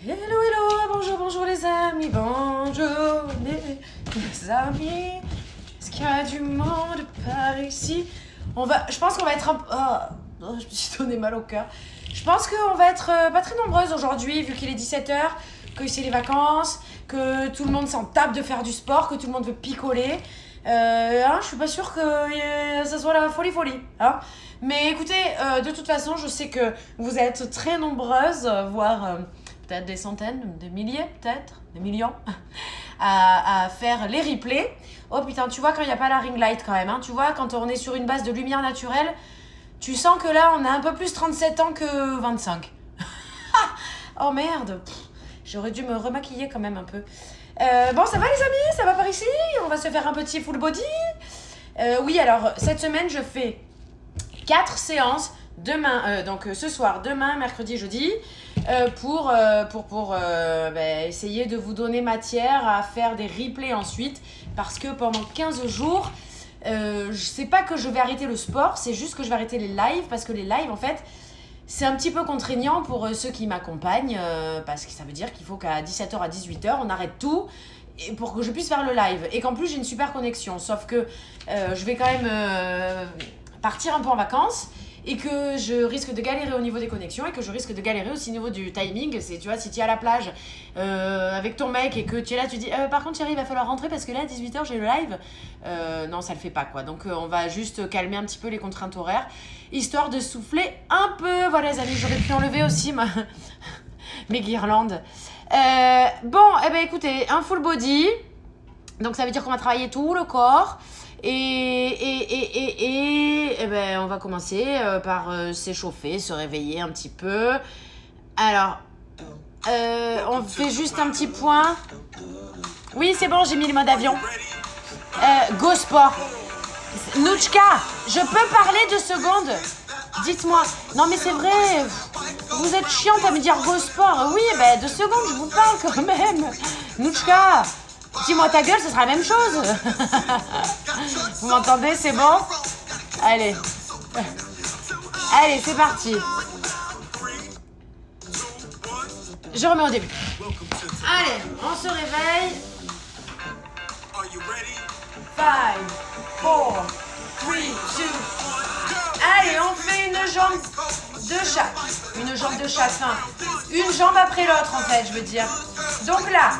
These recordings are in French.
Hello, hello, bonjour, bonjour les amis, bonjour les amis. Est-ce qu'il y a du monde par ici? Je pense qu'on va être je me suis donné mal au cœur. Je pense qu'on va être pas très nombreuses aujourd'hui, vu qu'il est 17h, que c'est les vacances, que tout le monde s'en tape de faire du sport, que tout le monde veut picoler. Je suis pas sûre que ça soit la folie, hein. Mais écoutez, de toute façon, je sais que vous êtes très nombreuses, voire peut-être des centaines, des milliers, peut-être, des millions, à faire les replays. Oh putain, tu vois quand il n'y a pas la ring light quand même, hein. Tu vois, quand on est sur une base de lumière naturelle, tu sens que là, on a un peu plus 37 ans que 25. Oh merde, j'aurais dû me remaquiller quand même un peu. Bon, ça va les amis? Ça va par ici? On va se faire un petit full body. Oui, alors, cette semaine, je fais 4 séances. Demain, donc ce soir, demain, mercredi, jeudi, pour essayer de vous donner matière à faire des replays ensuite. Parce que pendant 15 jours, c'est pas que je vais arrêter le sport, c'est juste que je vais arrêter les lives. Parce que les lives, en fait, c'est un petit peu contraignant pour ceux qui m'accompagnent. Parce que ça veut dire qu'il faut qu'à 17h à 18h, on arrête tout. Et pour que je puisse faire le live. Et qu'en plus, j'ai une super connexion. Sauf que je vais quand même partir un peu en vacances. Et que je risque de galérer au niveau des connexions et que je risque de galérer aussi au niveau du timing. C'est, tu vois, si tu es à la plage avec ton mec et que tu es là, tu dis par contre Thierry, il va falloir rentrer parce que là à 18h j'ai le live. Non, ça le fait pas quoi. Donc on va juste calmer un petit peu les contraintes horaires, histoire de souffler un peu. Voilà les amis, j'aurais pu enlever aussi mes guirlandes. Écoutez, un full body. Donc ça veut dire qu'on va travailler tout le corps. On va commencer par s'échauffer, se réveiller un petit peu. Alors, on fait juste un petit point. Oui, c'est bon, j'ai mis le mode avion. Go sport. Nouchka, je peux parler 2 secondes? Dites-moi. Non mais c'est vrai, vous êtes chiante à me dire go sport. Oui, 2 secondes, je vous parle quand même. Nouchka, dis-moi ta gueule, ce sera la même chose. Vous m'entendez, c'est bon? Allez. Allez, c'est parti. Je remets au début. Allez, on se réveille. 5, 4, 3, 2. Allez, on fait une jambe de chaque. Une jambe de chaque. Enfin, une jambe après l'autre, en fait, je veux dire. Donc là,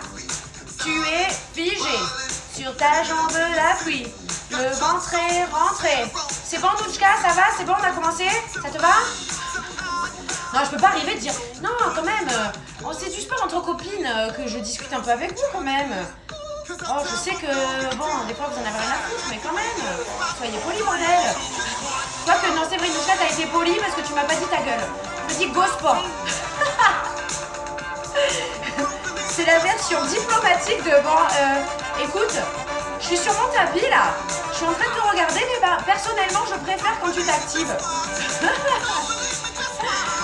tu es figé sur ta jambe d'appui. Le ventre est rentré. C'est bon, Nouchka, ça va? C'est bon, on a commencé? Ça te va? Non, je peux pas arriver de dire non, quand même. C'est du sport entre copines que je discute un peu avec vous, quand même. Oh, je sais que, bon, des fois vous en avez rien à foutre, mais quand même. Soyez polis, bordel. Toi que, non, c'est vrai, Nouchka, t'as été polie parce que tu m'as pas dit ta gueule. Tu m'as dit go sport. C'est la version diplomatique de écoute, je suis sur mon tapis là, je suis en train de te regarder, mais personnellement je préfère quand tu t'actives.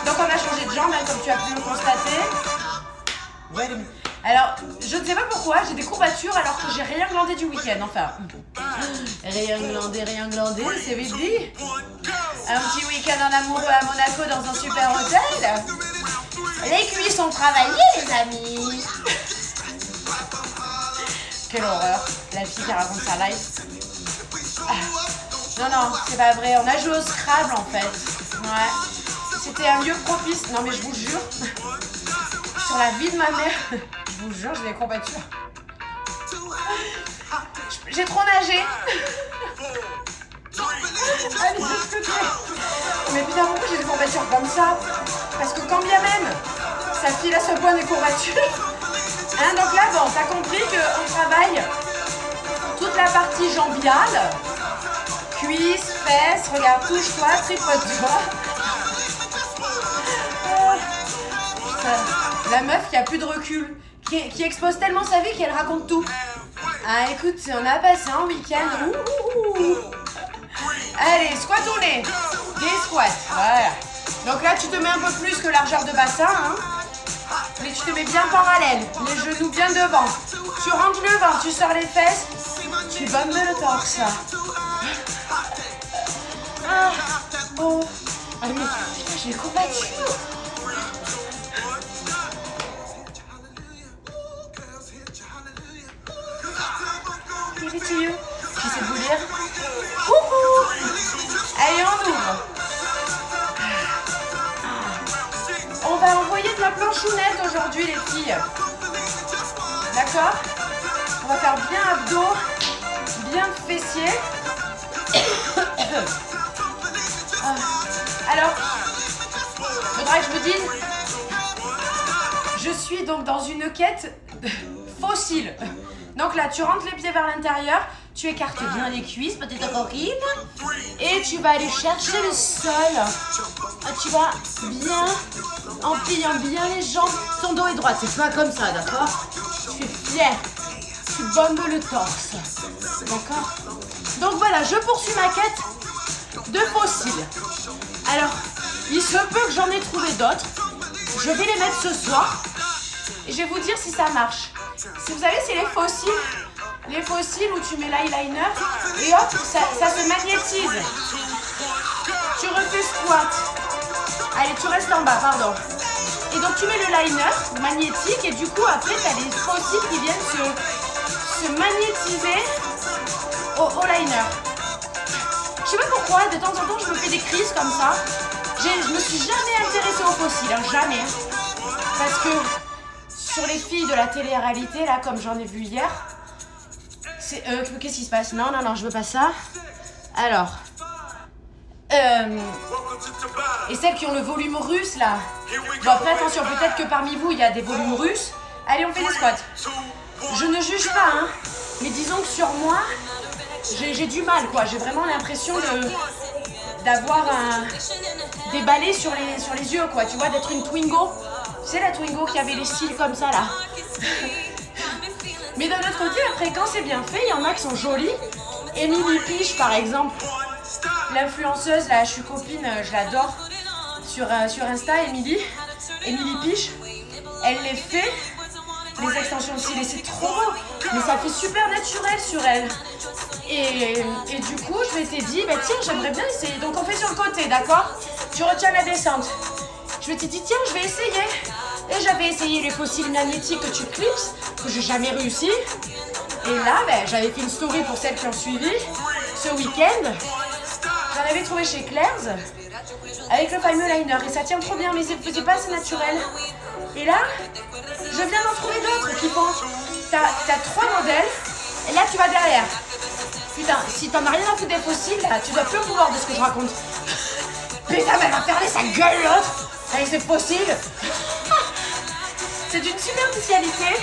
Donc on a changé de jambe, hein, comme tu as pu le constater. Ouais, alors, je ne sais pas pourquoi, j'ai des courbatures alors que j'ai rien glandé du week-end, enfin. Rien glandé, c'est vite dit. Un petit week-end en amoureux à Monaco dans un super hôtel. Les cuisses sont travaillées, les amis. Quelle horreur, la fille qui raconte sa life. Non, c'est pas vrai. On a joué au Scrabble en fait. Ouais. C'était un lieu propice. Non mais je vous jure, sur la vie de ma mère, je vous jure, j'ai des courbatures. J'ai trop nagé. Allez, mais putain, pourquoi j'ai des courbatures comme ça? Parce que quand bien même ça file à ce point des courbatures. Hein, donc là, bon, t'as compris qu'on travaille toute la partie jambiale, cuisses, fesses, regarde, touche-toi, tripote-toi. La meuf qui a plus de recul, qui expose tellement sa vie qu'elle raconte tout. Ah, écoute, on a passé un week-end. Allez, squat au nez. Des squats, voilà. Donc là, tu te mets un peu plus que largeur de bassin, hein. Mais tu te mets bien parallèle, les genoux bien devant. Tu rentres le ventre, tu sors les fesses, tu bommes le torse. Oh. Ah mais putain, j'ai les courbatures. chounettes aujourd'hui les filles. D'accord? On va faire bien abdos, bien fessiers. Alors, faudra que je vous dise, je suis donc dans une quête fossile. Donc là, tu rentres les pieds vers l'intérieur, tu écartes bien les cuisses, petite coquine, et tu vas aller chercher le sol. Tu vas bien, en pliant bien les jambes, ton dos est droit, c'est pas comme ça, d'accord? Tu es fier, tu bombes le torse, d'accord? Donc voilà, je poursuis ma quête de fossiles. Alors, il se peut que j'en ai trouvé d'autres. Je vais les mettre ce soir et je vais vous dire si ça marche. Si vous savez, c'est les fossiles où tu mets l'eyeliner et hop, ça se magnétise. Tu refais squat. Allez, tu restes en bas, pardon. Et donc tu mets le liner magnétique et du coup après tu as les fossiles qui viennent se magnétiser au liner. Je sais pas pourquoi, de temps en temps je me fais des crises comme ça. Je me suis jamais intéressée aux fossiles, hein, jamais. Parce que sur les filles de la télé-réalité, là, comme j'en ai vu hier, c'est... qu'est-ce qui se passe? Non, je veux pas ça. Alors... et celles qui ont le volume russe, là. Bon, après, attention, peut-être que parmi vous, il y a des volumes russes. Allez, on fait des squats. Je ne juge pas, hein. Mais disons que sur moi, j'ai du mal, quoi. J'ai vraiment l'impression d'avoir des balais sur les yeux, quoi. Tu vois, d'être une Twingo. Tu sais, la Twingo qui avait les cils comme ça, là. Mais d'un autre côté, après, quand c'est bien fait, il y en a qui sont jolis. Émilie Piche, par exemple. L'influenceuse, là, je suis copine, je l'adore. Sur Insta, Émilie Piche. Elle les fait, les extensions de cils, et c'est trop beau. Mais ça fait super naturel sur elle. Et du coup, je m'étais dit, bah tiens, j'aimerais bien essayer. Donc on fait sur le côté, d'accord? Tu retiens la descente. Je m'étais dit, tiens, je vais essayer. Et j'avais essayé les fossiles magnétiques que tu clipses, que j'ai jamais réussi. Et là, ben, j'avais fait une story pour celles qui ont suivi ce week-end. J'en avais trouvé chez Claire's avec le fameux liner. Et ça tient trop bien, mais c'est pas assez naturel. Et là, je viens d'en trouver d'autres qui font... T'as 3 modèles, et là tu vas derrière. Putain, si t'en as rien à foutre des fossiles, là, tu dois plus au pouvoir de ce que je raconte. Putain, mais elle va fermer sa gueule, l'autre, avec ses fossiles. C'est d'une superficialité.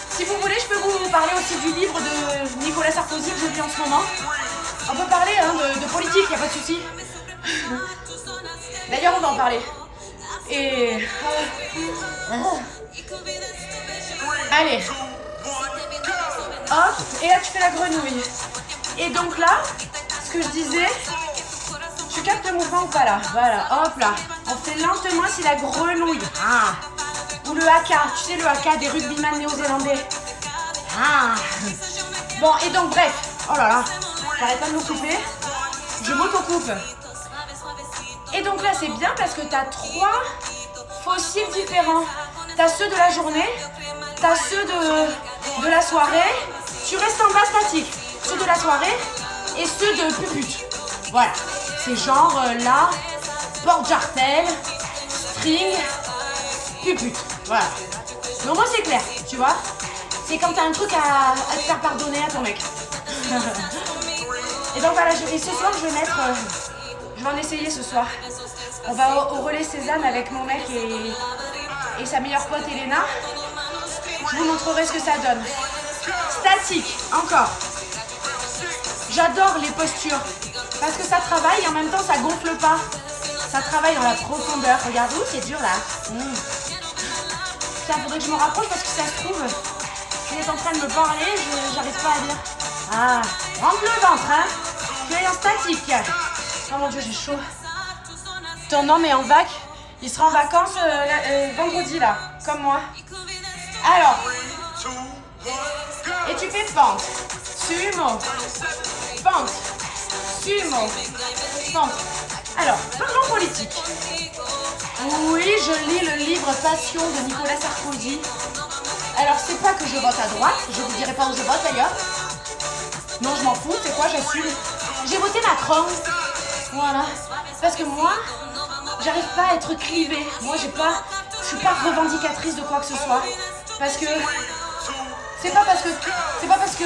Si vous voulez, je peux vous parler aussi du livre de Nicolas Sarkozy que je lis en ce moment. On peut parler de politique, y a pas de souci. D'ailleurs, on va en parler. Et... allez. Hop, et là tu fais la grenouille. Et donc là, ce que je disais, tu captes le mouvement ou pas là? Voilà, hop là. On fait lentement, c'est la grenouille. Ah. Ou le haka, tu sais le haka des rugbyman néo-zélandais. Ah. Bon, et donc bref, oh là là, j'arrête pas de me couper. Je m'auto-coupe. Et donc là c'est bien parce que t'as 3 fossiles différents. T'as ceux de la journée, t'as ceux de la soirée. Tu restes en bas statique. Ceux de la soirée et ceux de pupute. Voilà. C'est genre là, porte-jartel, string, pupute. Voilà. Mais au moins c'est clair, tu vois. C'est quand t'as un truc à te faire pardonner à ton mec. Et donc voilà, et ce soir je vais mettre... je vais en essayer ce soir. On va au relais Cézanne avec mon mec et sa meilleure pote Elena. Je vous montrerai ce que ça donne. Statique, encore. J'adore les postures parce que ça travaille et en même temps ça gonfle pas. Ça travaille dans la profondeur. Regarde, où c'est dur là. Putain, faudrait que je me rapproche parce que ça se trouve, tu es en train de me parler, j'arrive pas à dire. Ah, rentre le ventre, hein. Tu es en statique. Oh mon dieu, j'ai chaud. Ton homme est en vac. Il sera en vacances vendredi là, comme moi. Alors, et tu fais pente, sumo, pente, sumo, pente. Alors, parlons politique. Oui, je lis le livre Passion de Nicolas Sarkozy. Alors, c'est pas que je vote à droite, je vous dirai pas où je vote d'ailleurs. Non, je m'en fous, c'est quoi, j'assume. J'ai voté Macron. Voilà. Parce que moi, j'arrive pas à être clivée. Moi, je suis pas revendicatrice de quoi que ce soit. Parce que c'est pas parce que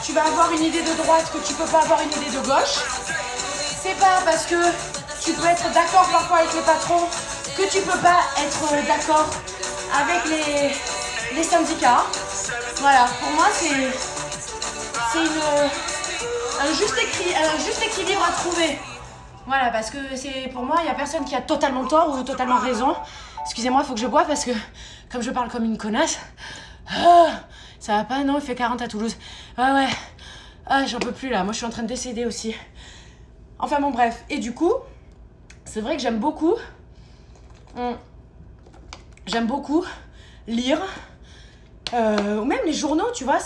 tu vas avoir une idée de droite que tu peux pas avoir une idée de gauche. C'est pas parce que tu peux être d'accord parfois avec les patrons que tu peux pas être d'accord avec les syndicats. Voilà, pour moi c'est un juste équilibre à trouver. Voilà, parce que pour moi, il n'y a personne qui a totalement tort ou totalement raison. Excusez-moi, il faut que je boive parce que comme je parle comme une connasse, ça va pas, non, il fait 40 à Toulouse. Ouais. J'en peux plus là, moi je suis en train de décéder aussi. Enfin bon, bref. Et du coup, c'est vrai que j'aime beaucoup lire, ou même les journaux, tu vois,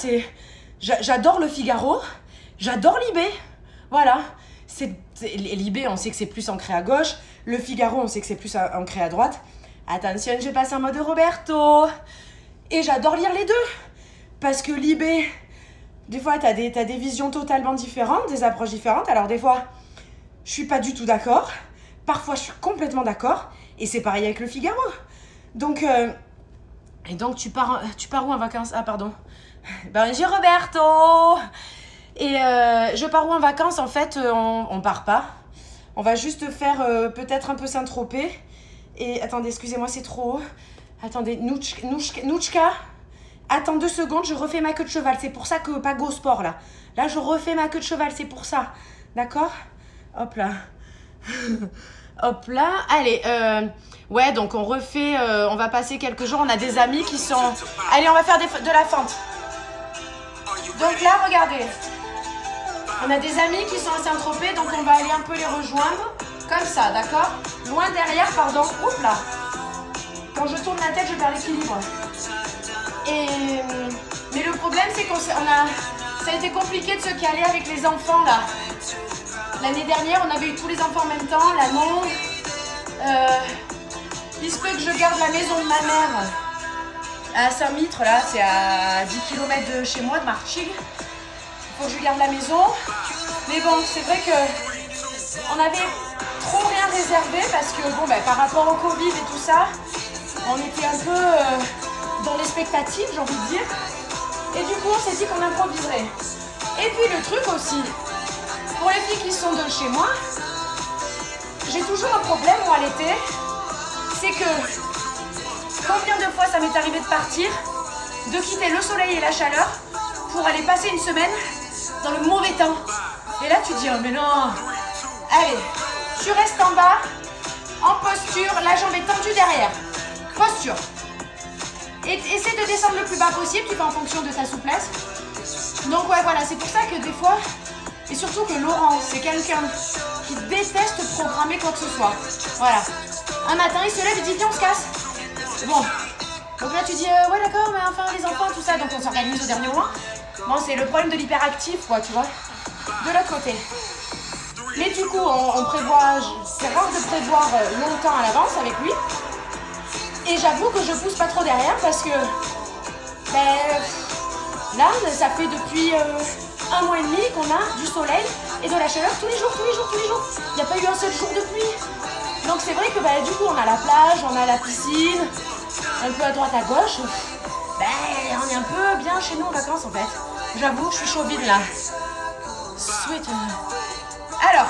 j'adore Le Figaro, j'adore Libé, voilà. Libé, on sait que c'est plus ancré à gauche, Le Figaro, on sait que c'est plus ancré à droite. Attention, je passe en mode Roberto. Et j'adore lire les deux, parce que Libé, des fois, t'as des visions totalement différentes, des approches différentes. Alors des fois, je suis pas du tout d'accord, parfois je suis complètement d'accord, et c'est pareil avec Le Figaro. Donc, tu pars où en vacances? Ah, pardon. Bonjour Roberto. Et je pars où en vacances? En fait, on part pas. On va juste faire peut-être un peu Saint-Tropez. Et attendez, excusez-moi, c'est trop haut. Attendez, Nouchka. Attends 2 secondes, je refais ma queue de cheval. C'est pour ça que pas go sport là. Là, je refais ma queue de cheval, c'est pour ça. D'accord? Hop là. Hop là. Allez, ouais, donc on refait, on va passer quelques jours. On a des amis qui sont... Allez, on va faire de la fente. Donc là, regardez. On a des amis qui sont à Saint-Tropez, donc on va aller un peu les rejoindre. Comme ça, d'accord? Loin derrière, pardon. Oups là. Quand je tourne la tête, je perds l'équilibre. Mais le problème, c'est ça a été compliqué de se caler avec les enfants là. L'année dernière, on avait eu tous les enfants en même temps, la montre. Il se peut que je garde la maison de ma mère à Saint-Mitre, là, c'est à 10 km de chez moi, de Marchig. Il faut que je garde la maison. Mais bon, c'est vrai que on avait trop rien réservé parce que, bon, par rapport au Covid et tout ça, on était un peu dans l'expectative, j'ai envie de dire. Et du coup, on s'est dit qu'on improviserait. Et puis le truc aussi, pour les filles qui sont de chez moi, j'ai toujours un problème, moi, l'été, c'est que combien de fois ça m'est arrivé de partir, de quitter le soleil et la chaleur pour aller passer une semaine dans le mauvais temps. Et là, tu te dis, oh mais non. Allez, tu restes en bas, en posture, la jambe est tendue derrière. Posture. Et essaie de descendre le plus bas possible, tu fais en fonction de ta souplesse. Donc ouais, voilà, c'est pour ça que des fois, et surtout que Laurent, c'est quelqu'un qui déteste programmer quoi que ce soit. Voilà. Un matin, il se lève et dit, viens, on se casse. Bon. Donc là, tu dis, ouais, d'accord, mais enfin, les enfants, tout ça, donc on s'organise au dernier moment. Bon, c'est le problème de l'hyperactif, quoi, tu vois. De l'autre côté. Mais du coup, on prévoit, c'est rare de prévoir longtemps à l'avance avec lui. Et j'avoue que je pousse pas trop derrière parce que, là, ça fait depuis 1 mois et demi qu'on a du soleil et de la chaleur tous les jours. Il n'y a pas eu un seul jour de pluie. Donc c'est vrai que du coup, on a la plage, on a la piscine, un peu à droite, à gauche. On est un peu bien chez nous en vacances en fait. J'avoue, je suis chauvine là. Sweet. Alors,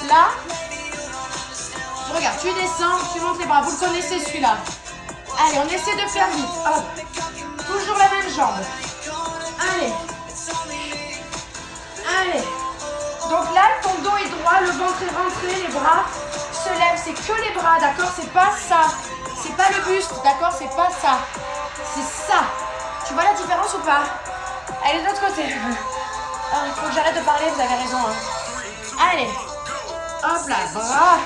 là, regarde, tu descends, tu montes les bras. Vous le connaissez celui-là. Allez, on essaie de faire vite. Hop. Toujours la même jambe. Allez. Donc là, ton dos est droit, le ventre est rentré, les bras se lèvent. C'est que les bras, d'accord? C'est pas ça. C'est pas le buste, d'accord? C'est pas ça. C'est ça. Tu vois la différence ou pas? Allez, de l'autre côté. Il faut que j'arrête de parler, vous avez raison. Hein. Allez. Hop là, bras,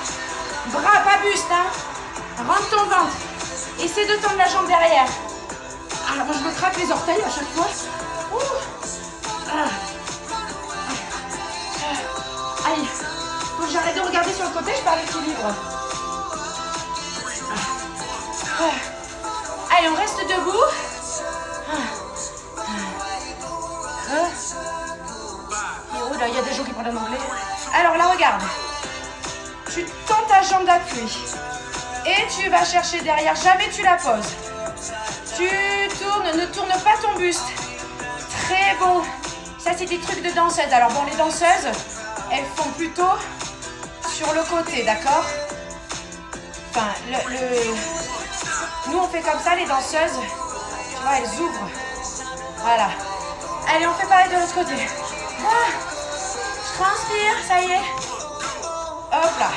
pas buste, hein. Rentre ton ventre. Essaie de tendre la jambe derrière. Ah, moi je me craque les orteils à chaque fois. Allez, faut que j'arrête de regarder sur le côté, je perds l'équilibre. Allez, on reste debout. Et oh là, il y a des gens qui parlent en anglais. Alors là, regarde. Tu tends ta jambe d'appui. Et tu vas chercher derrière, jamais tu la poses. Tu tournes, ne tourne pas ton buste. Très bon. Ça, c'est des trucs de danseuse. Alors bon, les danseuses, elles font plutôt sur le côté, d'accord? Enfin, nous, on fait comme ça, les danseuses. Tu vois, elles ouvrent. Voilà. Allez, on fait pareil de l'autre côté. Ah, je transpire, ça y est. Hop là.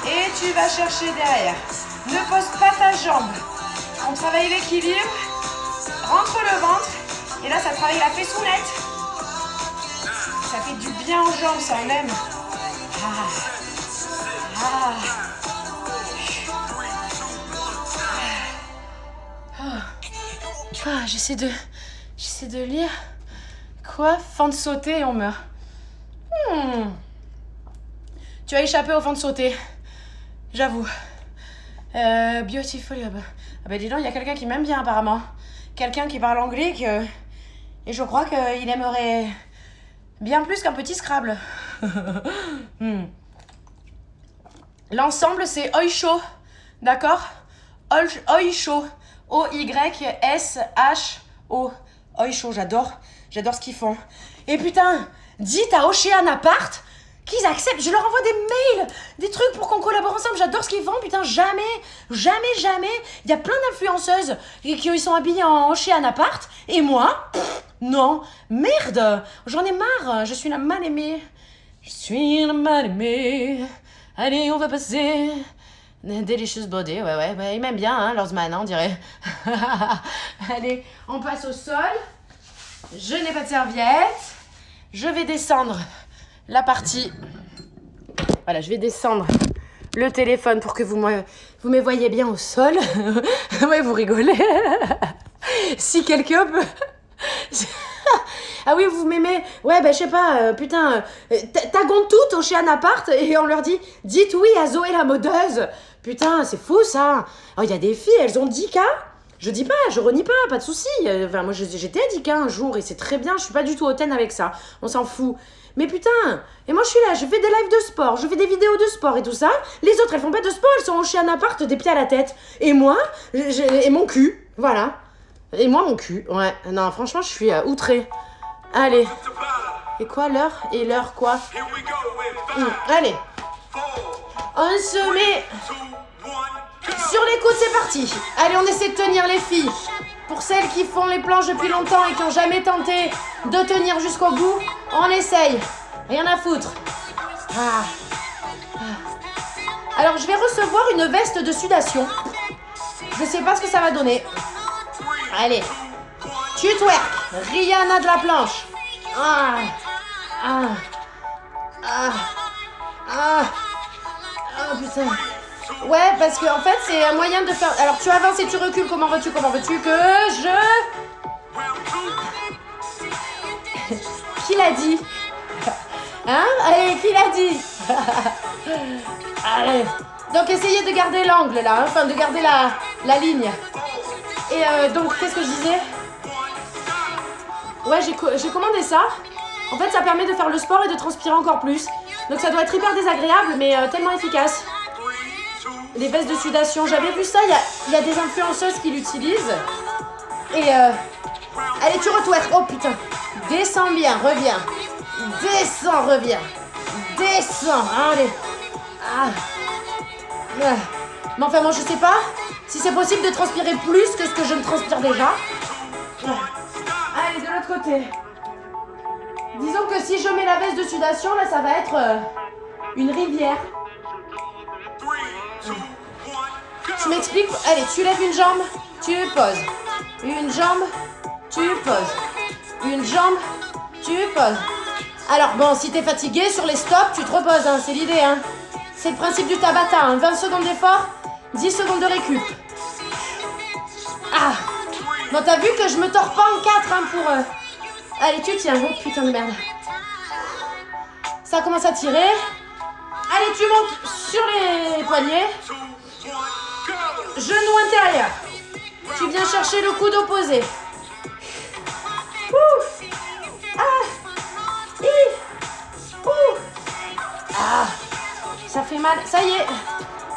Et tu vas chercher derrière. Ne pose pas ta jambe. On travaille l'équilibre. Rentre le ventre. Et là, ça travaille la fessounette. Ça fait du bien aux jambes, ça, on aime. J'essaie de lire. Quoi? Fan de sauter et on meurt. Tu as échappé au fan de sauter. J'avoue. Beautiful. Ah bah dis donc, il y a quelqu'un qui m'aime bien apparemment. Quelqu'un qui parle anglais et je crois qu'il aimerait bien plus qu'un petit Scrabble. L'ensemble, c'est Oysho. D'accord? Oysho. O-Y-S-H-O. Oysho, j'adore ce qu'ils font. Et putain, dites à Oceanapart qu'ils acceptent. Je leur envoie des mails, des trucs pour qu'on collabore ensemble. J'adore ce qu'ils font. Putain, jamais. Il y a plein d'influenceuses qui sont habillées en Oceanapart. Et moi, non. Merde, j'en ai marre. Je suis la mal aimée. Allez, on va passer. Delicious body, ouais, il m'aime bien, hein, Lorsman, on dirait. Allez, on passe au sol. Je n'ai pas de serviette. Je vais descendre la partie. Voilà, je vais descendre le téléphone pour que vous me voyez bien au sol. Ouais, vous rigolez. Si quelqu'un peut... Ah oui, vous m'aimez. Ouais, je sais pas, putain, tagons toutes au Oceanapart et on leur dit « Dites oui à Zoé la modeuse !» Putain, c'est fou ça. Oh, il y a des filles, elles ont 10K. Je dis pas, je renie pas de soucis. Enfin, moi, j'étais à 10K un jour et c'est très bien, je suis pas du tout hautaine avec ça. On s'en fout. Mais putain, et moi je suis là, je fais des lives de sport, je fais des vidéos de sport et tout ça. Les autres, elles font pas de sport, elles sont au Oceanapart des pieds à la tête. Et moi, et mon cul, voilà. Et moi, mon cul, ouais. Non, franchement, je suis outrée. Allez. Et quoi, l'heure? Et l'heure, quoi? Allez. On se met sur les coudes, c'est parti. Allez, on essaie de tenir les filles. Pour celles qui font les planches depuis longtemps et qui n'ont jamais tenté de tenir jusqu'au bout, on essaye. Rien à foutre. Alors, je vais recevoir une veste de sudation. Je sais pas ce que ça va donner. Allez. Tu twerk. Rihanna de la planche. Oh putain. Ouais, parce que en fait, c'est un moyen de faire... Alors, tu avances et tu recules. Comment veux-tu que je... Qui l'a dit? Hein? Allez, qui l'a dit? Allez. Donc, essayez de garder l'angle, là. Hein? Enfin, de garder la ligne. Et donc, qu'est-ce que je disais? Ouais, j'ai commandé ça. En fait, ça permet de faire le sport et de transpirer encore plus. Donc, ça doit être hyper désagréable, mais tellement efficace. Les vestes de sudation, j'avais vu ça, il y a des influenceuses qui l'utilisent. Et allez, tu retwerk. Oh putain. Descends bien, reviens. Descends, reviens. Descends, allez. Mais enfin, moi, je sais pas si c'est possible de transpirer plus que ce que je ne transpire déjà. Allez, de l'autre côté. Disons que si je mets la veste de sudation, là, ça va être une rivière. Tu m'expliques? Allez, tu lèves une jambe, tu poses. Une jambe, tu poses. Une jambe, tu poses. Alors bon, si t'es fatigué, sur les stops, tu te reposes, hein, c'est l'idée. Hein. C'est le principe du Tabata, hein. 20 secondes d'effort, 10 secondes de récup. Bon, t'as vu que je me tords pas en 4 hein, pour... Allez, tu tiens. Oh putain de merde. Ça commence à tirer. Allez, tu montes sur les poignets. Genou intérieur. Tu viens chercher le coude opposé. Ça fait mal. Ça y est.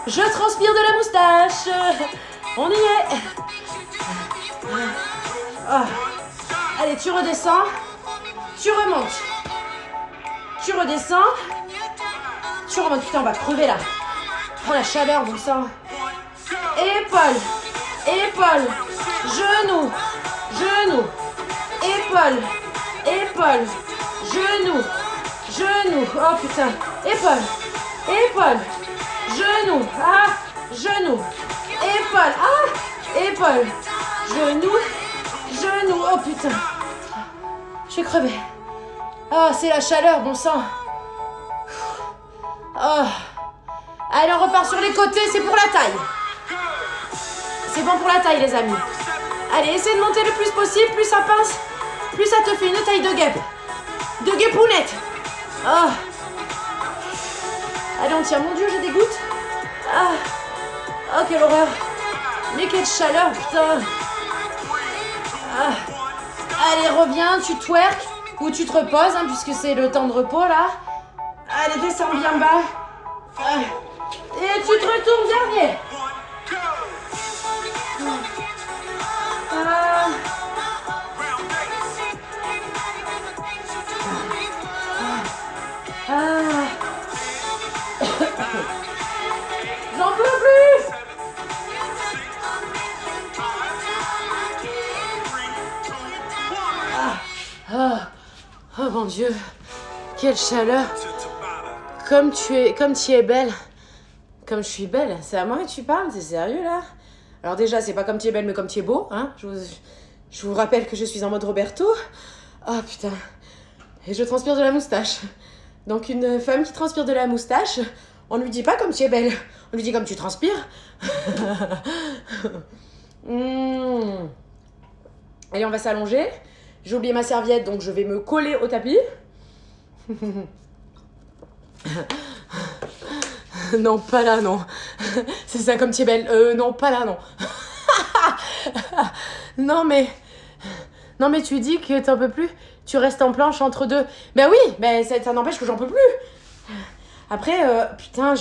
Je transpire de la moustache. On y est. Ah. Allez, tu redescends. Tu remontes. Tu redescends. Tu remontes. Putain, on va crever là. Oh, la chaleur, bon sang. Épaule. Épaule. Genou. Genou. Épaule. Épaule. Genou. Genou. Oh putain. Épaule. Épaule. Genou. Ah. Genou. Épaule. Ah. Épaule. Genou. Genou. Oh putain. Je suis crevée. Ah, c'est la chaleur, bon sang. Oh. Allez, on repart sur les côtés, c'est pour la taille. C'est bon pour la taille, les amis. Allez, essaie de monter le plus possible, plus ça pince, plus ça te fait une taille de guêpe. De guépounette. Oh. Allez, on tient. Mon Dieu, j'ai des gouttes. Ah. Oh, quelle horreur. Mais quelle chaleur, putain. Ah. Allez, reviens, tu twerk ou tu te reposes, hein, puisque c'est le temps de repos, là. Allez, descends bien bas. Ah. Et tu te retournes dernier. Ah. Ah. J'en peux plus. Ah. Oh mon Dieu, quelle chaleur. Comme tu es belle. Comme je suis belle. C'est à moi que tu parles, c'est sérieux là? Alors déjà, c'est pas comme tu es belle, mais comme tu es beau, hein. Je vous rappelle que je suis en mode Roberto. Oh putain. Et je transpire de la moustache. Donc une femme qui transpire de la moustache, on lui dit pas comme tu es belle. On lui dit comme tu transpires. Allez, on va s'allonger. J'ai oublié ma serviette, donc je vais me coller au tapis. Non, pas là, non. C'est ça, comme tu es belle. Non, pas là, non. Non, mais tu dis que t'en peux plus. Tu restes en planche entre deux. Ben oui, ben ça n'empêche que j'en peux plus. Après, putain,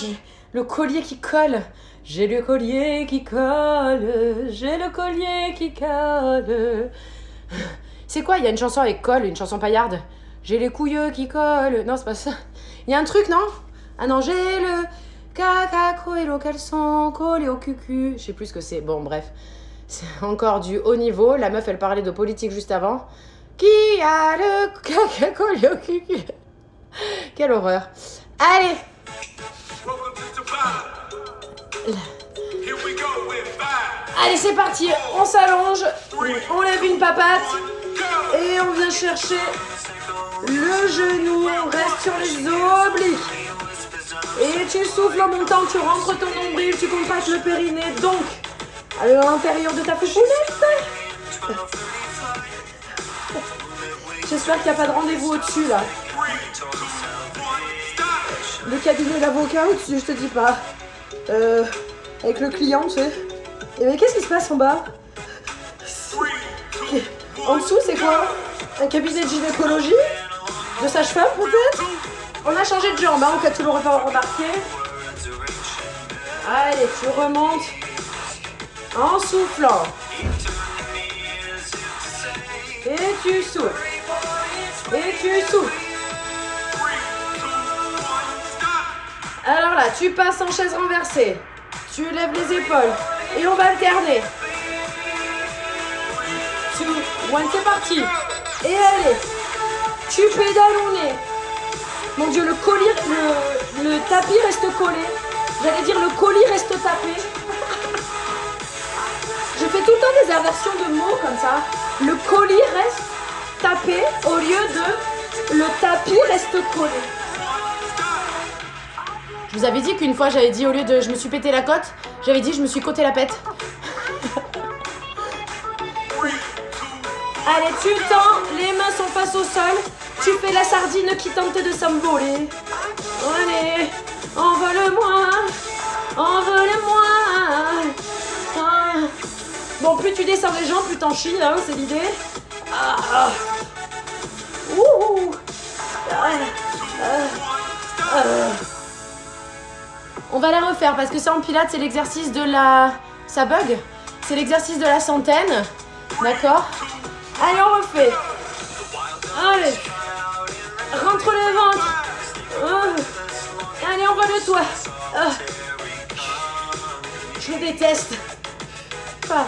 le collier qui colle. J'ai le collier qui colle. J'ai le collier qui colle. C'est quoi? Il y a une chanson avec colle, une chanson paillarde. J'ai les couilleux qui collent. Non, c'est pas ça. Il y a un truc, non? Ah non, j'ai le caca collé au caleçon, collé au cucu. Je sais plus ce que c'est. Bon, bref. C'est encore du haut niveau. La meuf, elle parlait de politique juste avant. Qui a le caca collé au cucu? Quelle horreur. Allez. Allez, c'est parti. On s'allonge. On lève une papate. Et on vient chercher le genou. On reste sur les obliques. Et tu souffles en montant. Tu rentres ton nombril. Tu compactes le périnée. Donc, à l'intérieur de ta foufounette. J'espère qu'il n'y a pas de rendez-vous au-dessus, là. Le cabinet d'avocat au-dessus, je te dis pas. Avec le client, tu sais. Et mais qu'est-ce qui se passe en bas? En dessous, c'est quoi? Un cabinet de gynécologie? De sage-femme, peut-être? On a changé de jambe, hein, en cas tu l'aurais pas remarqué. Allez, tu remontes. En soufflant. Et tu souffles. Et tu souffles. Alors là, tu passes en chaise renversée. Tu lèves les épaules. Et on va alterner. 2, 1, c'est parti. Et allez. Tu pédales au nez. Mon Dieu, le tapis reste collé. J'allais dire le colis reste tapé. Je fais tout le temps des inversions de mots comme ça. Le colis reste tapé au lieu de le tapis reste collé. Je vous avais dit qu'une fois j'avais dit au lieu de je me suis pété la côte, j'avais dit je me suis côté la pète. Allez, tu tends, les mains sont face au sol, tu fais la sardine qui tente de s'envoler. Allez, envole-moi, envole-moi. Ah. Bon, plus tu descends les jambes, plus t'en chies, hein, c'est l'idée. Ah. Ouh. On va la refaire parce que ça en pilates, c'est l'exercice de la... Ça bug? C'est l'exercice de la centaine. D'accord? Allez, on refait. Allez. Rentre le ventre. Allez, on va le toit. Je le déteste. Pas.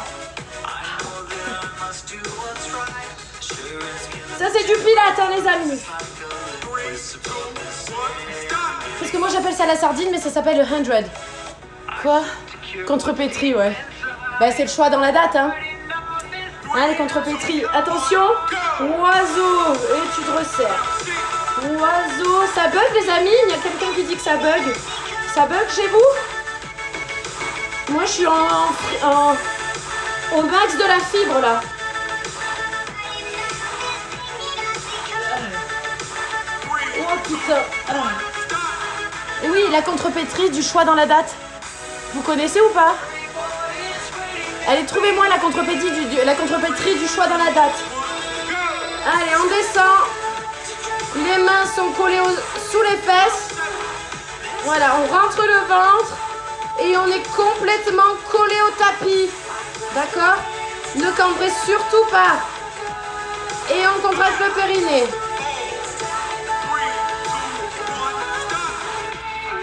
Ça, c'est du pilates, hein, les amis. Parce que moi, j'appelle ça la sardine, mais ça s'appelle le 100. Quoi? Contrepétri, ouais. Bah, c'est le choix dans la date, hein. Allez, contrepétri. Attention. Oiseau. Et tu te resserres. Oiseau. Ça bug, les amis? Il y a quelqu'un qui dit que ça bug. Ça bug chez vous? Moi, je suis au max de la fibre, là. Oh, putain. Et oui, la contrepétrie du choix dans la date. Vous connaissez ou pas? Allez, trouvez-moi la contrepétrie du choix dans la date. Allez, on descend. Les mains sont collées sous les fesses. Voilà, on rentre le ventre. Et on est complètement collé au tapis. D'accord? Ne cambrez surtout pas. Et on contracte le périnée.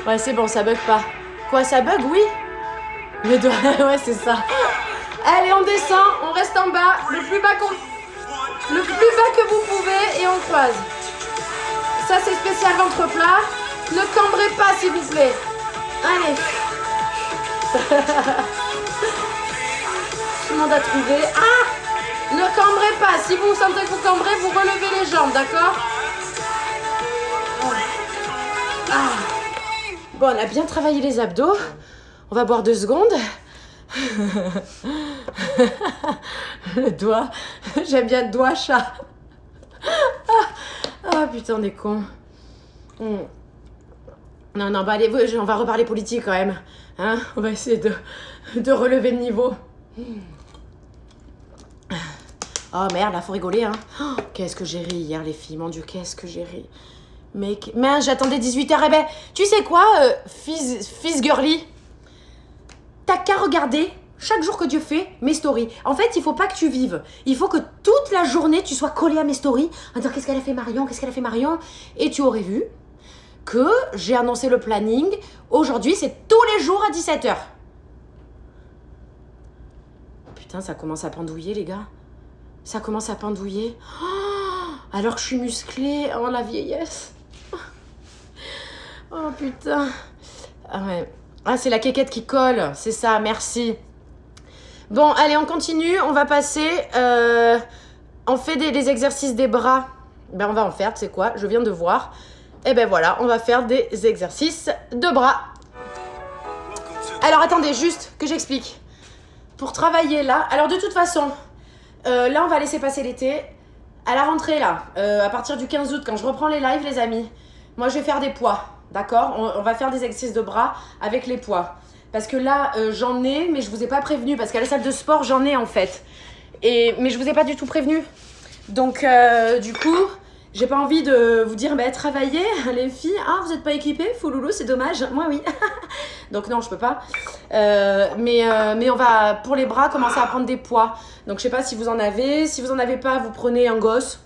Ouais, c'est bon, ça bug pas. Quoi, ça bug? Oui. Les doigts, ouais, c'est ça. Allez, on descend, on reste en bas, le plus bas que vous pouvez et on croise. Ça, c'est spécial ventre plat. Ne cambrez pas, s'il vous plaît. Allez. Tout le monde a trouvé. Ah! Ne cambrez pas. Si vous sentez que vous cambrez, vous relevez les jambes, d'accord? Ah. Bon, on a bien travaillé les abdos. On va boire 2 secondes. Le doigt. J'aime bien le doigt chat. Ah, putain, on est cons. Non, bah allez, on va reparler politique quand même. Hein, on va essayer de relever le niveau. Oh merde, là, faut rigoler, hein. Oh, qu'est-ce que j'ai ri hier, les filles. Mon Dieu, qu'est-ce que j'ai ri. Mais j'attendais 18h. Eh ben, tu sais quoi, fils girly? T'as qu'à regarder chaque jour que Dieu fait mes stories. En fait, il faut pas que tu vives. Il faut que toute la journée, tu sois collé à mes stories. À dire qu'est-ce qu'elle a fait Marion, qu'est-ce qu'elle a fait Marion. Et tu aurais vu que j'ai annoncé le planning. Aujourd'hui, c'est tous les jours à 17h. Putain, ça commence à pendouiller, les gars. Ça commence à pendouiller. Oh, alors que je suis musclée. Oh, la vieillesse. Oh, putain. Ah ouais. Ah, c'est la quéquette qui colle. C'est ça, merci. Bon, allez, on continue. On va passer... on fait des exercices des bras. Ben, on va en faire, tu sais quoi? Je viens de voir. Et ben voilà, on va faire des exercices de bras. Alors, attendez, juste que j'explique. Pour travailler là... Alors, de toute façon, là, on va laisser passer l'été. À la rentrée, là, à partir du 15 août, quand je reprends les lives, les amis, moi, je vais faire des poids. D'accord? On va faire des exercices de bras avec les poids. Parce que là, j'en ai, mais je vous ai pas prévenu. Parce qu'à la salle de sport, j'en ai en fait. Mais je vous ai pas du tout prévenu. Donc, du coup, j'ai pas envie de vous dire, bah, travaillez, les filles. Ah, vous êtes pas équipées? Fouloulou, c'est dommage. Moi, oui. Donc, non, je peux pas. Mais on va, pour les bras, commencer à prendre des poids. Donc, je sais pas si vous en avez. Si vous en avez pas, vous prenez un gosse.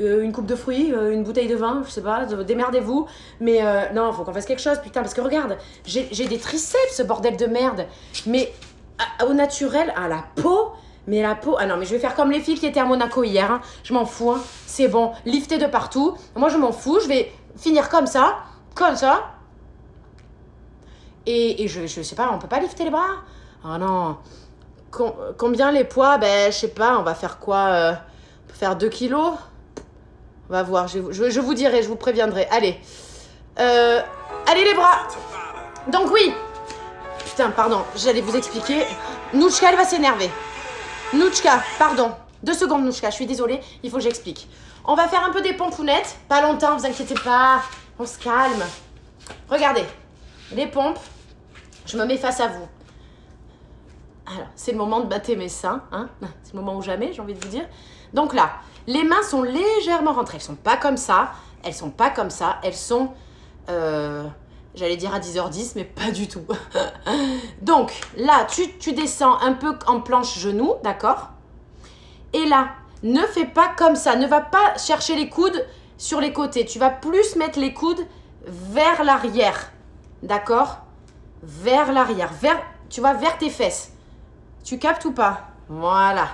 Une coupe de fruits, une bouteille de vin, je sais pas, démerdez-vous. Mais non, faut qu'on fasse quelque chose, putain, parce que regarde, j'ai des triceps, ce bordel de merde. Mais au naturel, à la peau, mais la peau... Ah non, mais je vais faire comme les filles qui étaient à Monaco hier, hein. Je m'en fous, hein. C'est bon, lifter de partout. Moi, je m'en fous, je vais finir comme ça. Et je sais pas, on peut pas lifter les bras? Oh non. Combien les poids? Ben, je sais pas, on va faire quoi? On peut faire 2 kilos? On va voir, je vous dirai, je vous préviendrai. Allez. Allez les bras. Donc oui. Putain, pardon, j'allais vous expliquer. Nouchka, elle va s'énerver. Nouchka, pardon. 2 secondes, Nouchka, je suis désolée. Il faut que j'explique. On va faire un peu des pompounettes. Pas longtemps, vous inquiétez pas. On se calme. Regardez. Les pompes. Je me mets face à vous. Alors, c'est le moment de battre mes seins. Hein, c'est le moment ou jamais, j'ai envie de vous dire. Donc là, les mains sont légèrement rentrées. Elles sont pas comme ça. Elles sont pas comme ça. Elles sont... J'allais dire à 10h10, mais pas du tout. Donc, là, tu descends un peu en planche genou, d'accord? Et là, ne fais pas comme ça. Ne va pas chercher les coudes sur les côtés. Tu vas plus mettre les coudes vers l'arrière. D'accord? Vers l'arrière. Tu vois, vers tes fesses. Tu captes ou pas? Voilà.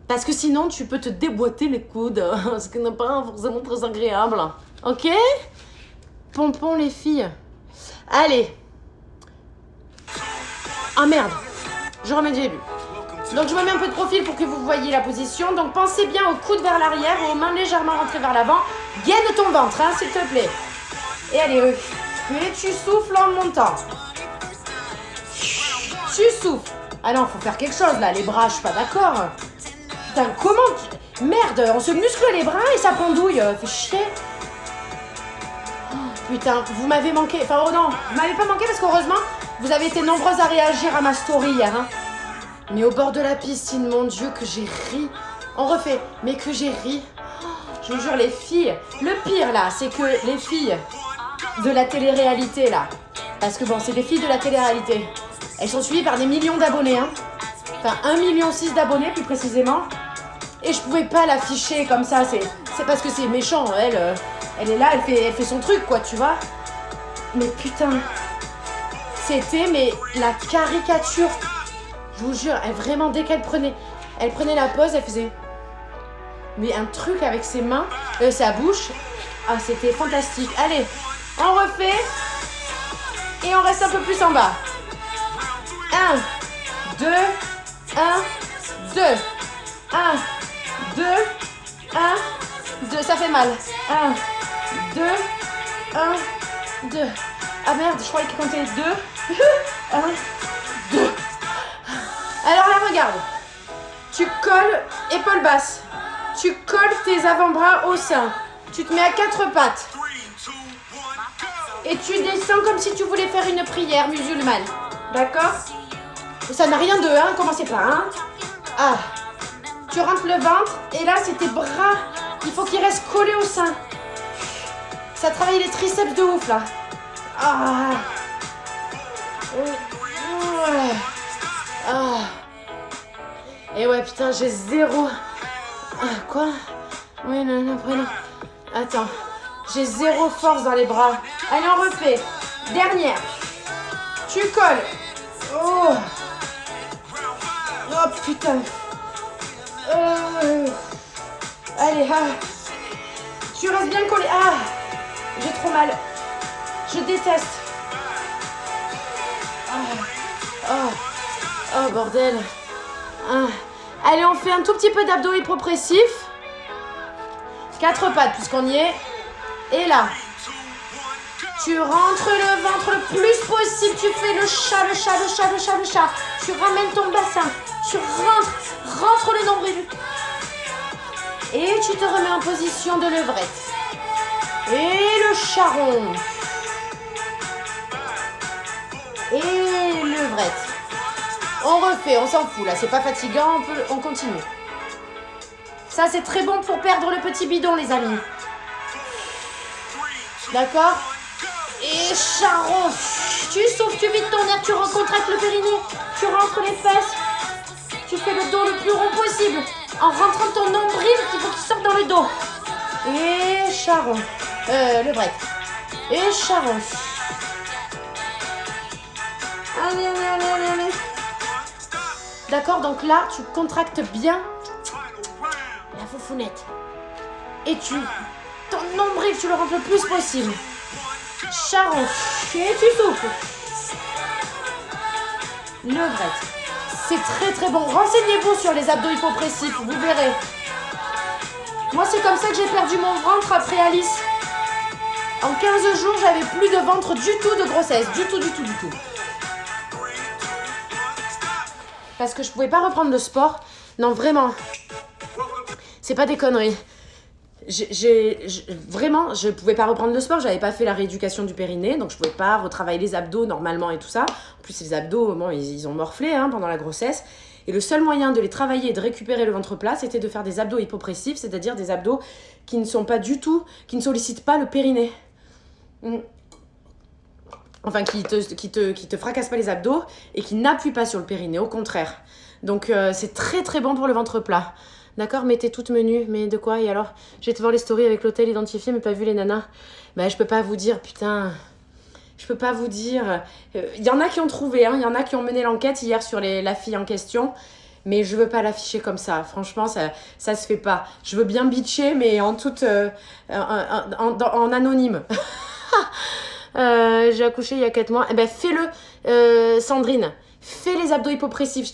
Parce que sinon, tu peux te déboîter les coudes. Ce qui n'est pas forcément très agréable. Ok? Pompons les filles. Allez. Ah merde. Je remets du début. Donc je me mets un peu de profil pour que vous voyez la position. Donc pensez bien aux coudes vers l'arrière, aux mains légèrement rentrées vers l'avant. Gaine ton ventre, hein, s'il te plaît. Et allez, et tu souffles en montant. Tu souffles. Ah non, faut faire quelque chose là, les bras, je suis pas d'accord. Putain, comment Merde, on se muscle les bras et ça pendouille. Fait chier. Oh, putain, vous m'avez manqué. Enfin, oh non, vous m'avez pas manqué parce qu'heureusement, vous avez été nombreuses à réagir à ma story hier, hein. Mais au bord de la piscine, mon Dieu, que j'ai ri. On refait, mais que j'ai ri. Oh, je vous jure, les filles. Le pire, là, c'est que les filles de la télé-réalité, là. Parce que bon, c'est des filles de la télé-réalité. Elles sont suivies par des millions d'abonnés, hein. Enfin, 1,6 million d'abonnés, plus précisément. Et je pouvais pas l'afficher comme ça. C'est parce que c'est méchant. Elle est là, elle fait son truc, quoi, tu vois. Mais putain. C'était, mais la caricature. Je vous jure, vraiment, dès qu'elle prenait la pause, elle faisait mais un truc avec ses mains, sa bouche. Ah, c'était fantastique. Allez, on refait. Et on reste un peu plus en bas. 1, 2, 1, 2. 1, 2, 1, 2. Ça fait mal. 1, 2, 1, 2. Ah merde, je croyais qu'il comptait 2. 1, 2. Alors là, regarde. Tu colles épaules basses. Tu colles tes avant-bras au sein. Tu te mets à 4 pattes. Et tu descends comme si tu voulais faire une prière musulmane. D'accord? Ça n'a rien de, hein, commencez pas, hein. Ah. Tu rentres le ventre. Et là, c'est tes bras. Il faut qu'ils restent collés au sein. Ça travaille les triceps de ouf, là. Ah. Ah. Et ouais, putain, j'ai zéro... Ah, quoi? Oui, non, prénom. Attends. J'ai zéro force dans les bras. Allez, on refait. Dernière. Tu colles. Oh. Oh, putain. Allez, ah. Tu restes bien collé. Ah. J'ai trop mal. Je déteste. Oh, bordel. Ah. Allez, on fait un tout petit peu d'abdos hypopressifs. 4 pattes, puisqu'on y est. Et là, tu rentres le ventre le plus possible. Tu fais le chat, le chat, le chat, le chat, le chat. Tu ramènes ton bassin. Tu rentres le nombril. Et tu te remets en position de levrette. Et le charron. Et levrette. On refait, on s'en fout là, c'est pas fatigant, on continue. Ça c'est très bon pour perdre le petit bidon les amis. D'accord? Et charron. Tu souffles, tu vides ton air, tu recontractes le périnée. Tu rentres les fesses. Tu fais le dos le plus rond possible. En rentrant ton nombril, il faut qu'il sorte dans le dos. Et charron. Levrette. Et charron. Allez. D'accord, donc là, tu contractes bien la foufounette. Et ton nombril, tu le rentres le plus possible. Charron. Et tu souffles. Levrette. C'est très très bon. Renseignez-vous sur les abdos hypopressifs, vous verrez. Moi, c'est comme ça que j'ai perdu mon ventre après Alice. En 15 jours, j'avais plus de ventre du tout de grossesse. Du tout. Parce que je pouvais pas reprendre le sport. Non, vraiment. C'est pas des conneries. Vraiment, je pouvais pas reprendre le sport. J'avais pas fait la rééducation du périnée. Donc, je pouvais pas retravailler les abdos normalement et tout ça. En plus, les abdos, bon, ils ont morflé hein, pendant la grossesse. Et le seul moyen de les travailler et de récupérer le ventre plat, c'était de faire des abdos hypopressifs. C'est-à-dire des abdos qui ne sont pas du tout, qui ne sollicitent pas le périnée. Enfin, qui te fracasse pas les abdos et qui n'appuie pas sur le périnée, au contraire. Donc, c'est très très bon pour le ventre plat. D'accord, mais t'es toute menue. Mais de quoi? Et alors? J'ai été voir les stories avec l'hôtel identifié, mais pas vu les nanas. Ben, je peux pas vous dire, putain. Je peux pas vous dire. Il y en a qui ont trouvé, hein. Il y en a qui ont mené l'enquête hier sur la fille en question. Mais je veux pas l'afficher comme ça. Franchement, ça se fait pas. Je veux bien bitcher, mais en anonyme. J'ai accouché il y a 4 mois. Eh ben, fais-le, Sandrine. Fais les abdos hypopressifs, je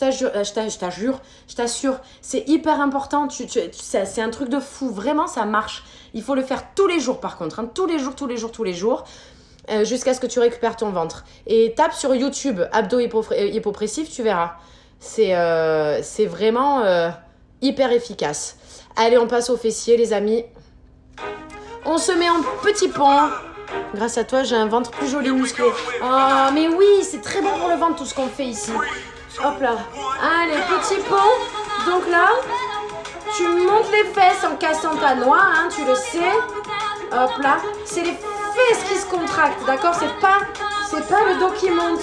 t'assure. C'est hyper important. C'est un truc de fou. Vraiment, ça marche. Il faut le faire tous les jours, par contre. Hein. Tous les jours. Jusqu'à ce que tu récupères ton ventre. Et tape sur YouTube abdos hypopressifs, tu verras. C'est vraiment hyper efficace. Allez, on passe aux fessiers, les amis. On se met en petit pont. Grâce à toi, j'ai un ventre plus joli, musclé. Oh, mais oui, c'est très bon pour le ventre, tout ce qu'on fait ici. Hop là. Allez, petit pont. Donc là, tu montes les fesses en cassant ta noix, hein, tu le sais. Hop là. C'est les fesses qui se contractent, d'accord? C'est pas le dos qui monte.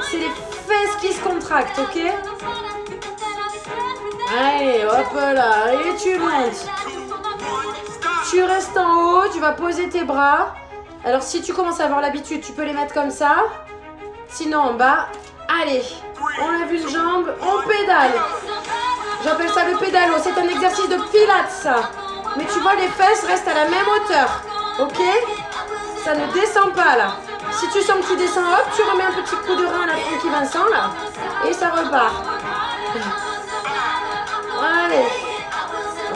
C'est les fesses qui se contractent, ok? Allez, hop là. Et tu montes. Tu restes en haut, tu vas poser tes bras. Alors, si tu commences à avoir l'habitude, tu peux les mettre comme ça. Sinon, en bas. Allez, on lève une jambe, on pédale. J'appelle ça le pédalo. C'est un exercice de pilates, ça. Mais tu vois, les fesses restent à la même hauteur. Ok? Ça ne descend pas, là. Si tu sens que tu descends, hop, tu remets un petit coup de rein à la Francky Vincent, là. Et ça repart. Allez.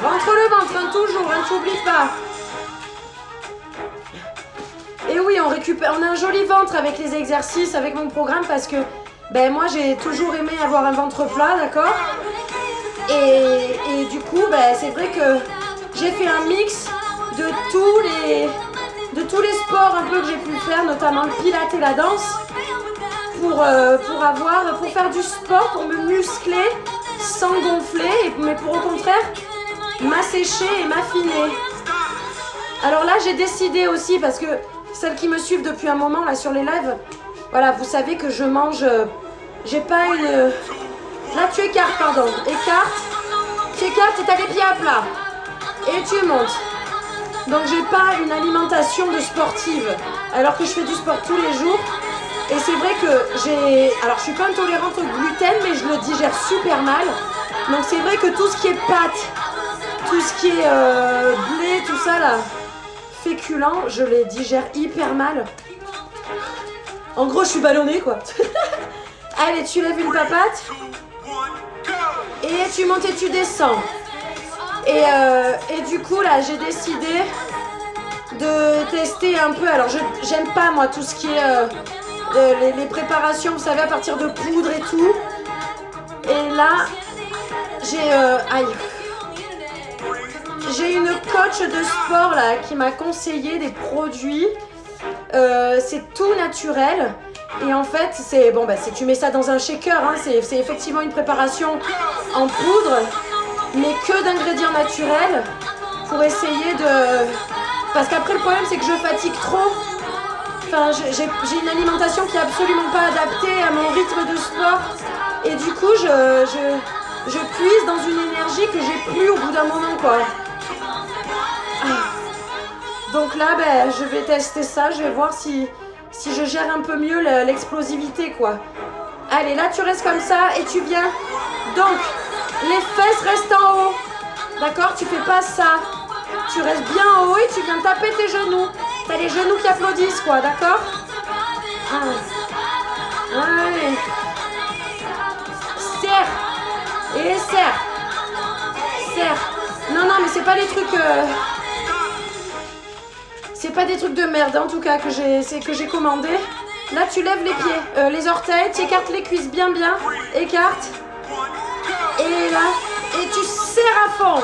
Rentre le ventre, hein, toujours, hein, t'oublies pas. Et oui, on a un joli ventre avec les exercices, avec mon programme, parce que moi j'ai toujours aimé avoir un ventre plat, d'accord? Et du coup, c'est vrai que j'ai fait un mix de tous les sports un peu que j'ai pu faire, notamment le pilates et la danse, pour faire du sport, pour me muscler sans gonfler, mais pour au contraire m'assécher et m'affiner. Alors là, j'ai décidé aussi, parce que celles qui me suivent depuis un moment là sur les lives, voilà, vous savez que je mange, j'ai pas une... Là tu écartes, pardon, tu écartes et t'as les pieds à plat. Et tu montes. Donc j'ai pas une alimentation de sportive, alors que je fais du sport tous les jours. Et c'est vrai que alors je suis pas intolérante au gluten, mais je le digère super mal. Donc c'est vrai que tout ce qui est pâtes, tout ce qui est blé, tout ça là, féculents, je les digère hyper mal. En gros, je suis ballonnée, quoi. Allez, tu lèves une papate. Et tu montes et tu descends. Et du coup, là, j'ai décidé de tester un peu. Alors, j'aime pas, moi, tout ce qui est les préparations, vous savez, à partir de poudre et tout. Et là, j'ai une coach de sport là qui m'a conseillé des produits. C'est tout naturel. Et en fait, tu mets ça dans un shaker, hein, c'est effectivement une préparation en poudre, mais que d'ingrédients naturels pour essayer de... Parce qu'après, le problème, c'est que je fatigue trop. Enfin, j'ai une alimentation qui est absolument pas adaptée à mon rythme de sport. Et du coup, je puise dans une énergie que j'ai plus au bout d'un moment, quoi. Donc là, je vais tester ça, je vais voir si je gère un peu mieux l'explosivité, quoi. Allez, là, tu restes comme ça et tu viens. Donc, les fesses restent en haut. D'accord? Tu fais pas ça. Tu restes bien en haut et tu viens taper tes genoux. T'as les genoux qui applaudissent, quoi, d'accord? Allez. Serre. Et serre. Serre. Non, mais c'est pas les trucs... C'est pas des trucs de merde, en tout cas, que j'ai commandé. Là, tu lèves les pieds, les orteils, tu écartes les cuisses bien, écarte. Et là, et tu serres à fond.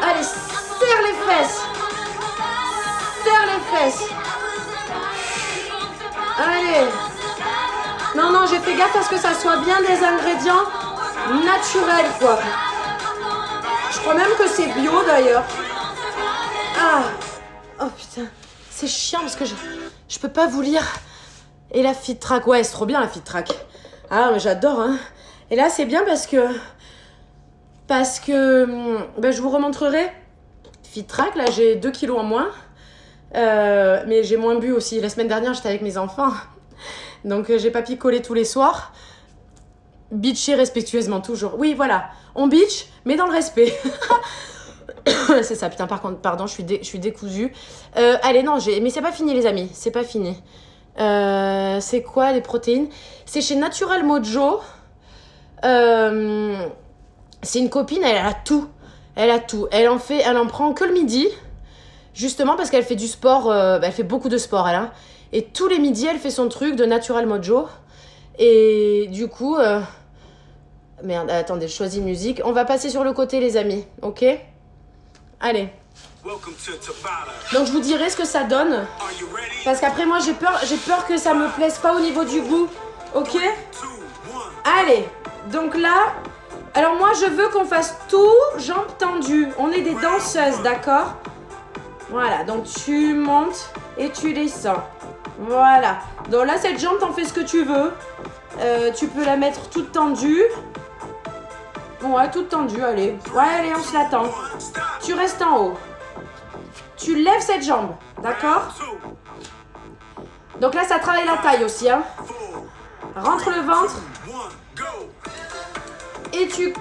Allez, serre les fesses. Serre les fesses. Allez. Non, j'ai fait gaffe à ce que ça soit bien des ingrédients naturels, quoi. Je crois même que c'est bio, d'ailleurs. Ah. Oh, putain. C'est chiant parce que je peux pas vous lire Et la fit track, ouais, c'est trop bien la fit track. Ah, mais j'adore, hein. Et là, c'est bien parce que ben, je vous remontrerai. Fit track, là, j'ai 2 kilos en moins. Mais j'ai moins bu aussi. La semaine dernière, j'étais avec mes enfants. Donc, j'ai pas picolé tous les soirs. Bitcher respectueusement, toujours. Oui, voilà. On bitch, mais dans le respect. C'est ça, putain, par contre, pardon, je suis décousue. Allez, non, mais c'est pas fini, les amis. C'est pas fini. C'est quoi les protéines? C'est chez Natural Mojo. C'est une copine, elle a tout. Elle a tout. Elle en prend que le midi. Justement parce qu'elle fait du sport. Elle fait beaucoup de sport, elle. Hein. Et tous les midis, elle fait son truc de Natural Mojo. Et du coup... Merde, attendez, je choisis musique. On va passer sur le côté, les amis. Ok? Allez. Donc je vous dirai ce que ça donne. Parce qu'après moi j'ai peur que ça me plaise pas au niveau du goût. Ok? Allez. Donc là, alors moi je veux qu'on fasse tout jambes tendues. On est des danseuses, d'accord? Voilà, donc tu montes et tu descends. Voilà. Donc là cette jambe, t'en fais ce que tu veux. Tu peux la mettre toute tendue. Ouais, toute tendue, allez. Ouais, allez, on se l'attend. Tu restes en haut. Tu lèves cette jambe, d'accord? Donc là, ça travaille la taille aussi, hein. Rentre le ventre. Et tu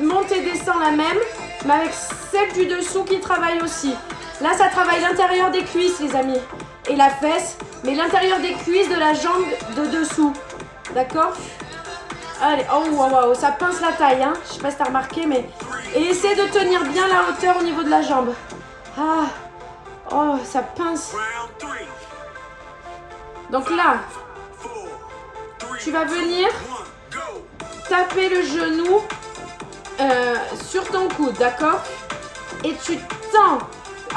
montes et descends la même, mais avec celle du dessous qui travaille aussi. Là, ça travaille l'intérieur des cuisses, les amis. Et la fesse, mais l'intérieur des cuisses de la jambe de dessous. D'accord? Allez, oh wow, ça pince la taille, hein. Je sais pas si t'as remarqué, mais... Et essaie de tenir bien la hauteur au niveau de la jambe. Ah, oh, ça pince. Donc là, tu vas venir taper le genou sur ton coude, d'accord? Et tu tends.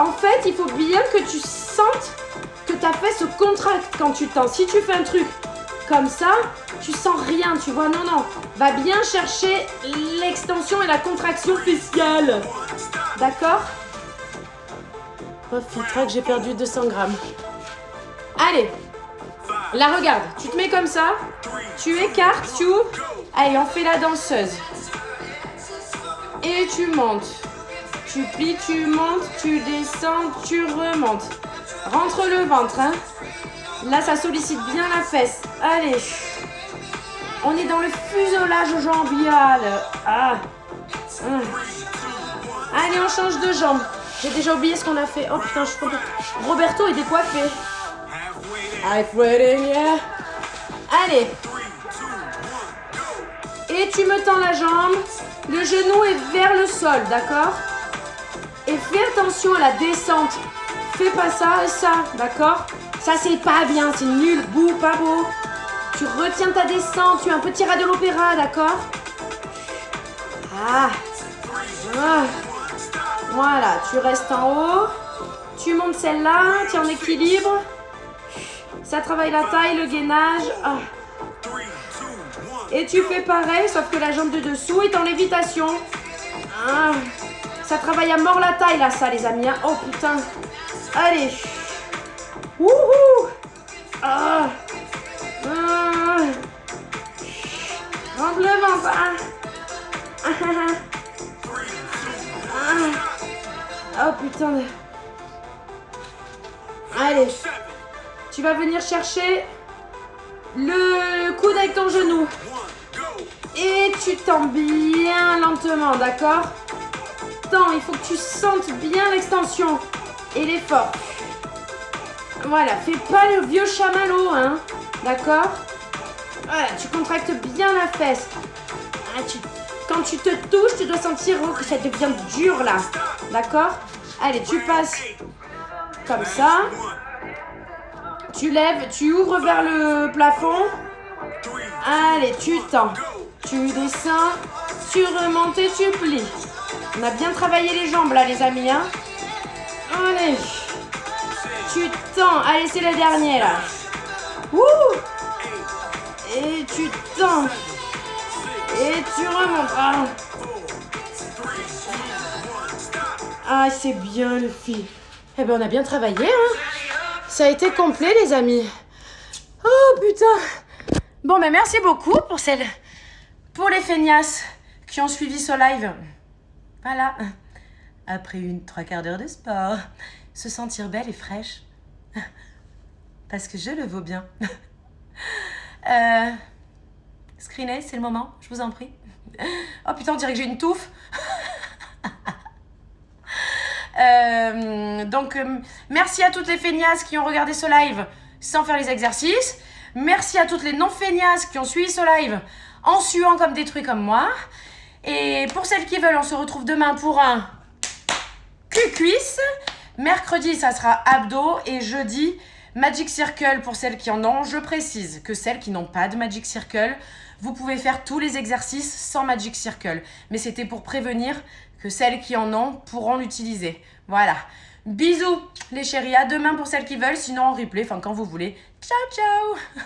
En fait, il faut bien que tu sentes que ta fesse se contracte quand tu tends. Si tu fais un truc comme ça, tu sens rien, tu vois, non. Va bien chercher l'extension et la contraction faciale. D'accord? Oh, filtre que j'ai perdu 200 grammes. Allez. Là, regarde. Tu te mets comme ça. Tu écartes, tu ouvres. Allez, on fait la danseuse. Et tu montes. Tu plies, tu montes, tu descends, tu remontes. Rentre le ventre, hein. Là, ça sollicite bien la fesse. Allez. On est dans le fuselage jambial. Ah. Allez, on change de jambe. J'ai déjà oublié ce qu'on a fait. Oh putain, je suis complètement... Roberto est décoiffé. Half waiting, yeah. Allez. Et tu me tends la jambe. Le genou est vers le sol, d'accord? Et fais attention à la descente. Fais pas ça et ça, d'accord? Ça, c'est pas bien, c'est nul, beau, pas beau. Tu retiens ta descente, tu es un petit rat de l'opéra, d'accord? Ah. Voilà, tu restes en haut. Tu montes celle-là, tu es en équilibre. Ça travaille la taille, le gainage. Ah. Et tu fais pareil, sauf que la jambe de dessous est en lévitation. Ah. Ça travaille à mort la taille, là, ça, les amis. Hein. Oh, putain. Allez. Wouhou. Ah. Ah. Rentre le ventre. Ah. Ah. Oh, putain. Allez. Tu vas venir chercher le coude avec ton genou. Et tu tends bien lentement, d'accord? Tends, il faut que tu sentes bien l'extension et l'effort. Voilà, fais pas le vieux chamallow, hein? D'accord? Voilà, tu contractes bien la fesse. Ah, quand tu te touches, tu dois sentir que ça devient dur, là. D'accord? Allez, tu passes comme ça. Tu lèves, tu ouvres vers le plafond. Allez, tu tends. Tu descends, tu remontes et tu plies. On a bien travaillé les jambes là, les amis. Hein. Allez. Tu tends. Allez, c'est le dernier là. Wouh. Et tu tends. Et tu remontes. Ah, ah c'est bien le fil. Eh ben, on a bien travaillé. Hein. Ça a été complet, les amis. Oh, Oh putain. Bon, mais merci beaucoup pour les feignasses qui ont suivi ce live. Voilà. Après 3/4 d'heure de sport, se sentir belle et fraîche. Parce que je le vaux bien. Screenez, c'est le moment, je vous en prie. Oh putain, on dirait que j'ai une touffe. Merci à toutes les feignasses qui ont regardé ce live sans faire les exercices. Merci à toutes les non-feignasses qui ont suivi ce live en suant comme des trucs comme moi. Et pour celles qui veulent, on se retrouve demain pour un cul-cuisse. Mercredi, ça sera abdos. Et jeudi, Magic Circle pour celles qui en ont. Je précise que celles qui n'ont pas de Magic Circle, vous pouvez faire tous les exercices sans Magic Circle. Mais c'était pour prévenir que celles qui en ont pourront l'utiliser. Voilà. Bisous les chéris, à demain pour celles qui veulent, sinon en replay, enfin quand vous voulez. Ciao ciao.